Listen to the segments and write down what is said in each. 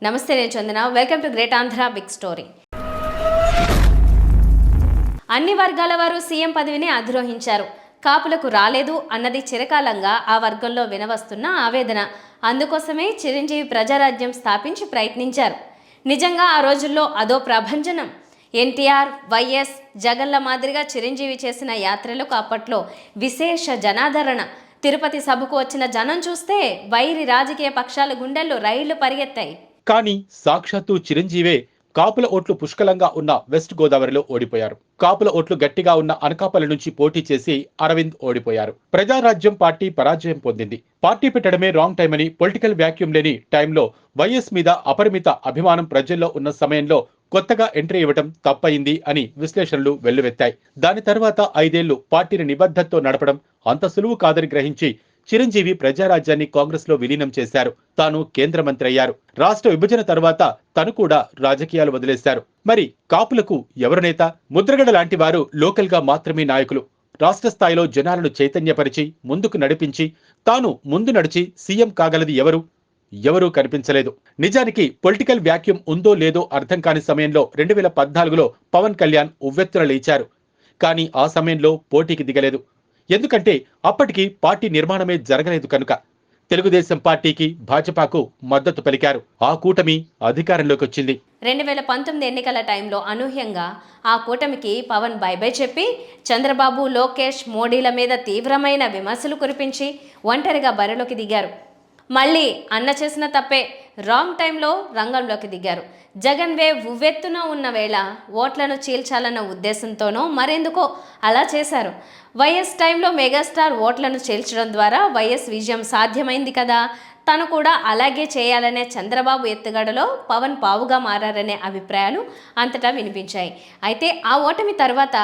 నమస్తే, నేను Chandana. Welcome to great Andhra big story. అన్ని వర్గాల వారు సీఎం పదవిని అధిరోహించారు. కాపులకు రాలేదు అన్నది చిరకాలంగా ఆ వర్గంలో వినవస్తున్న ఆవేదన. అందుకోసమే చిరంజీవి ప్రజారాజ్యం స్థాపించి ప్రయత్నించారు. నిజంగా ఆ రోజుల్లో అదో ప్రభంజనం. ఎన్టీఆర్, వైఎస్, జగన్ల మాదిరిగా చిరంజీవి చేసిన యాత్రలకు అప్పట్లో విశేష జనాదరణ. తిరుపతి సభకు వచ్చిన జనం చూస్తే వైరి రాజకీయ పక్షాల గుండెల్లో రైళ్లు పరిగెత్తాయి. కానీ సాక్షాత్తు చిరంజీవే కాపుల ఓట్లు పుష్కలంగా ఉన్న వెస్ట్ గోదావరిలో ఓడిపోయారు. కాపుల ఓట్లు గట్టిగా ఉన్న అనకాపల్లి నుంచి పోటీ చేసి అరవింద్ ఓడిపోయారు. ప్రజారాజ్యం పార్టీ పరాజయం పొందింది. పార్టీ పెట్టడమే రాంగ్ టైం అని, పొలిటికల్ వ్యాక్యూమ్ లేని టైంలో వైఎస్ మీద అపరిమిత అభిమానం ప్రజల్లో ఉన్న సమయంలో కొత్తగా ఎంట్రీ ఇవ్వటం తప్పయింది అని విశ్లేషణలు వెల్లువెత్తాయి. దాని తర్వాత 5 ఏళ్లు పార్టీని నిబద్ధతతో నడపడం అంత సులువు కాదని గ్రహించి చిరంజీవి ప్రజారాజ్యాన్ని కాంగ్రెస్ లో విలీనం చేశారు. తాను కేంద్ర మంత్రి అయ్యారు. రాష్ట్ర విభజన తర్వాత తను కూడా రాజకీయాలు వదిలేశారు. మరి కాపులకు ఎవరు నేత? ముద్రగడ లాంటి వారు లోకల్ గా మాత్రమే నాయకులు. రాష్ట్ర స్థాయిలో జనాలను చైతన్యపరిచి ముందుకు నడిపించి తాను ముందు నడిచి సీఎం కాగలది ఎవరూ కనిపించలేదు. నిజానికి పొలిటికల్ వ్యాక్యూమ్ ఉందో లేదో అర్థం కాని సమయంలో 2014లో పవన్ కళ్యాణ్ ఉవ్వెత్తున లేచారు. కానీ ఆ సమయంలో పోటీకి దిగలేదు. ఎందుకంటే అప్పటికి పార్టీ నిర్మాణమే జరగలేదు కనుక. తెలుగుదేశం పార్టీకి, భాజపాకు మద్దతు పలికారు. ఆ కూటమి అధికారంలోకి వచ్చింది. 2019 ఎన్నికల టైంలో అనూహ్యంగా ఆ కూటమికి పవన్ బై చెప్పి చంద్రబాబు, లోకేష్, మోడీల మీద తీవ్రమైన విమర్శలు కురిపించి ఒంటరిగా బరిలోకి దిగారు. మళ్ళీ అన్న చేసిన తప్పే, రాంగ్ టైంలో రంగంలోకి దిగారు. జగన్ వేవ్ ఉవ్వెత్తున ఉన్న వేళ ఓట్లను చీల్చాలన్న ఉద్దేశంతోనో మరెందుకో అలా చేశారు. వైఎస్ టైంలో మెగాస్టార్ ఓట్లను చీల్చడం ద్వారా వైఎస్ విజయం సాధ్యమైంది కదా, తను కూడా అలాగే చేయాలనే చంద్రబాబు ఎత్తుగడలో పవన్ పావుగా మారారనే అభిప్రాయాలు అంతటా వినిపించాయి. అయితే ఆ ఓటమి తర్వాత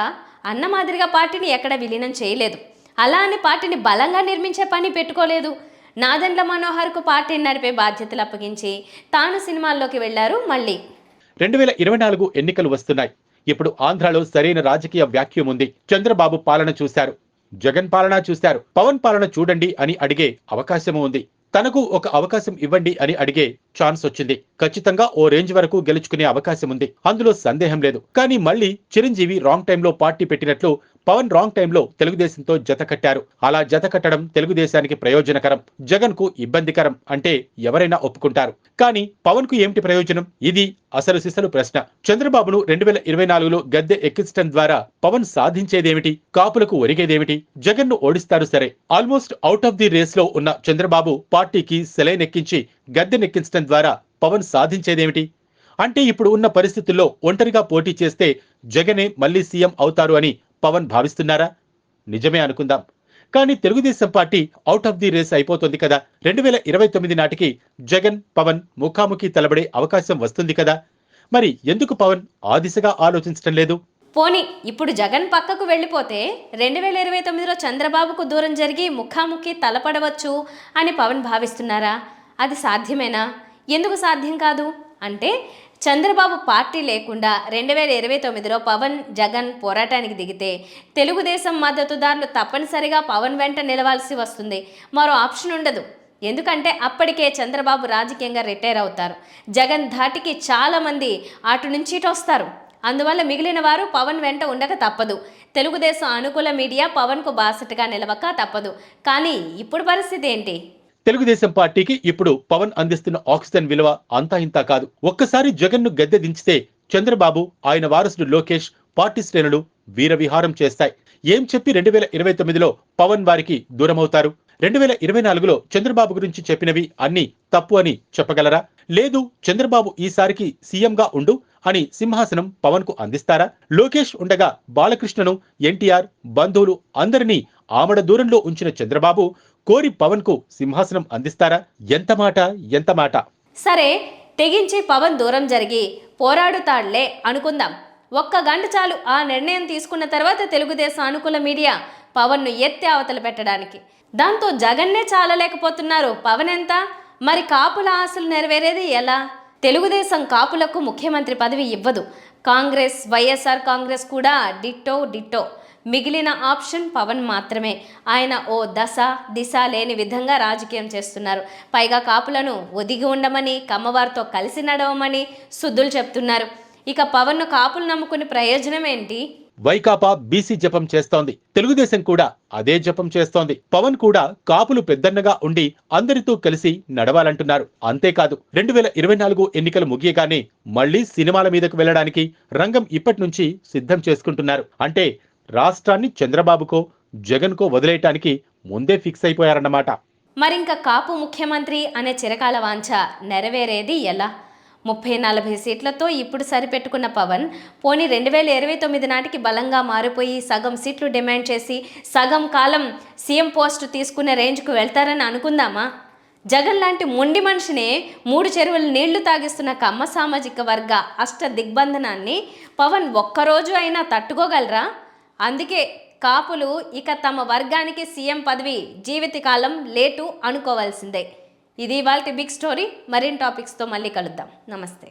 అన్న మాదిరిగా పార్టీని ఎక్కడ విలీనం చేయలేదు. అలా అని పార్టీని బలంగా నిర్మించే పని పెట్టుకోలేదు. నాదెండ్ల మనోహర్కు పార్టీని నడిపే బాధ్యతలు అప్పగించి తాను సినిమాల్లోకి వెళ్లారు. మళ్ళీ 2024 ఎన్నికలు వస్తున్నాయి. ఇప్పుడు ఆంధ్రాలో సరైన రాజకీయ వ్యాక్యూమ్ ఉంది. చంద్రబాబు పాలన చూశారు, జగన్ పాలన చూశారు. పవన్ పాలన చూడండి అని అడిగే అవకాశము ఉంది. తనకు ఒక అవకాశం ఇవ్వండి అని అడిగే ఛాన్స్ వచ్చింది. ఖచ్చితంగా ఓ రేంజ్ వరకు గెలుచుకునే అవకాశం ఉంది, అందులో సందేహం లేదు. కానీ మళ్ళీ చిరంజీవి రాంగ్ టైంలో పార్టీ పెట్టినట్లు పవన్ రాంగ్ టైంలో తెలుగుదేశంతో జత కట్టారు. అలా జత కట్టడం తెలుగుదేశానికి ప్రయోజనకరం, జగన్ కు ఇబ్బందికరం అంటే ఎవరైనా ఒప్పుకుంటారు. కానీ పవన్ కు ఏమిటి ప్రయోజనం? ఇది అసలు సిసలు ప్రశ్న. చంద్రబాబును 2024లో గద్దె ఎక్కించడం ద్వారా పవన్ సాధించేదేమిటి? కాపులకు ఒరిగేదేమిటి? జగన్ ను ఓడిస్తారు సరే, almost out of the race లో ఉన్న చంద్రబాబు పార్టీకి సెలైన్ ఎక్కించి గద్దెనెక్కించడం ద్వారా పవన్ సాధించేదేమిటి? అంటే ఇప్పుడు ఉన్న పరిస్థితుల్లో ఒంటరిగా పోటీ చేస్తే జగనే మళ్లీ సీఎం అవుతారు అని పవన్ భావిస్తున్నారా? నిజమే అనుకుందాం. కానీ Telugu Desam party out of the race అయిపోతుంది కదా. 2029 నాటికి జగన్, పవన్ ముఖాముఖి తలబడే అవకాశం వస్తుంది కదా. మరి ఎందుకు పవన్ ఆ దిశగా ఆలోచించడం లేదు? పోనీ ఇప్పుడు జగన్ పక్కకు వెళ్ళిపోతే 2029లో చంద్రబాబుకు దూరం జరిగి ముఖాముఖి తలపడవచ్చు అని పవన్ భావిస్తున్నారా? అది సాధ్యమేనా? ఎందుకు సాధ్యం కాదు అంటే, చంద్రబాబు పార్టీ లేకుండా 2029లో పవన్, జగన్ పోరాటానికి దిగితే తెలుగుదేశం మద్దతుదారులు తప్పనిసరిగా పవన్ వెంట నిలవాల్సి వస్తుంది. మరో ఆప్షన్ ఉండదు. ఎందుకంటే అప్పటికే చంద్రబాబు రాజకీయంగా రిటైర్ అవుతారు. జగన్ ధాటికి చాలామంది అటు నుంచి ఇటు వస్తారు. అందువల్ల మిగిలిన వారు పవన్ వెంట ఉండక తప్పదు. తెలుగుదేశం అనుకూల మీడియా పవన్కు బాసటగా నిలవక తప్పదు. కానీ ఇప్పుడు పరిస్థితి ఏంటి? తెలుగుదేశం పార్టీకి ఇప్పుడు పవన్ అందిస్తున్న ఆక్సిజన్ విలువ అంతా ఇంతా కాదు. ఒక్కసారి జగన్ ను గద్దె దించితే చంద్రబాబు, ఆయన వారసుడు లోకేష్, పార్టీ శ్రేణులు వీరవిహారం చేస్తాయి. ఏం చెప్పి 2029లో పవన్ వారికి దూరమవుతారు? 2024లో చంద్రబాబు గురించి చెప్పినవి అన్ని తప్పు అని చెప్పగలరా? లేదు, చంద్రబాబు ఈసారికి సీఎంగా ఉండు అని సింహాసనం పవన్ కు అందిస్తారా? లోకేష్ ఉండగా బాలకృష్ణను, ఎన్టీఆర్, బంధువులు అందరినీ ఆమడ దూరంలో ఉంచిన చంద్రబాబు కోరి పవన్ కు సింహాసనం అందిస్తారా? ఎంత మాట. సరే, తెగించి పవన్ దూరం జరిగి పోరాడుతాడులే అనుకుందాం. ఒక్క గంట చాలు ఆ నిర్ణయం తీసుకున్న తర్వాత తెలుగుదేశం అనుకూల మీడియా పవన్ను ఎత్తి అవతల పెట్టడానికి. దాంతో జగన్నే చాలలేకపోతున్నారు. పవన్ ఎంత? మరి కాపుల ఆశలు నెరవేరేది ఎలా? తెలుగుదేశం కాపులకు ముఖ్యమంత్రి పదవి ఇవ్వదు. కాంగ్రెస్, వైఎస్ఆర్ కాంగ్రెస్ కూడా డిట్టో. మిగిలిన ఆప్షన్ పవన్ మాత్రమే. ఆయన ఓ దశ దిశ లేని విధంగా రాజకీయం చేస్తున్నారు. పైగా కాపులను ఒదిగి ఉండమని, కమ్మవారితో కలిసి నడవమని సుద్దులు చెప్తున్నారు. ఇక పవన్ను కాపులు నమ్ముకునే ప్రయోజనం ఏంటి? వైకాపా బీసీ జపం చేస్తోంది, తెలుగుదేశం కూడా అదే జపం చేస్తోంది. పవన్ కూడా కాపులు పెద్దన్నగా ఉండి అందరితో కలిసి నడవాలంటున్నారు. అంతేకాదు 2024 ఎన్నికలు ముగియగానే మళ్లీ సినిమాల మీదకు వెళ్లడానికి రంగం ఇప్పటి నుంచి సిద్ధం చేసుకుంటున్నారు. అంటే రాష్ట్రాన్ని చంద్రబాబుకో జగన్కో వదిలేయటానికి ముందే ఫిక్స్ అయిపోయారన్నమాట. మరింక కాపు ముఖ్యమంత్రి అనే చిరకాల వాంఛ నెరవేరేది ఎలా? 30-40 సీట్లతో ఇప్పుడు సరిపెట్టుకున్న పవన్ పోనీ 2029 నాటికి బలంగా మారిపోయి సగం సీట్లు డిమాండ్ చేసి సగం కాలం సీఎం పోస్టు తీసుకునే రేంజ్కు వెళ్తారని అనుకుందామా? జగన్ లాంటి మొండి మనిషినే 3 చెరువులు నీళ్లు తాగిస్తున్న కమ్మ సామాజిక వర్గ అష్ట దిగ్బంధనాన్ని పవన్ ఒక్కరోజు అయినా తట్టుకోగలరా? అందుకే కాపులు ఇక తమ వర్గానికి సీఎం పదవి జీవితకాలం లేటు అనుకోవాల్సిందే. ఇది ఇవాల్టి బిగ్ స్టోరీ. మరిన్ని టాపిక్స్తో మళ్ళీ కలుద్దాం. నమస్తే.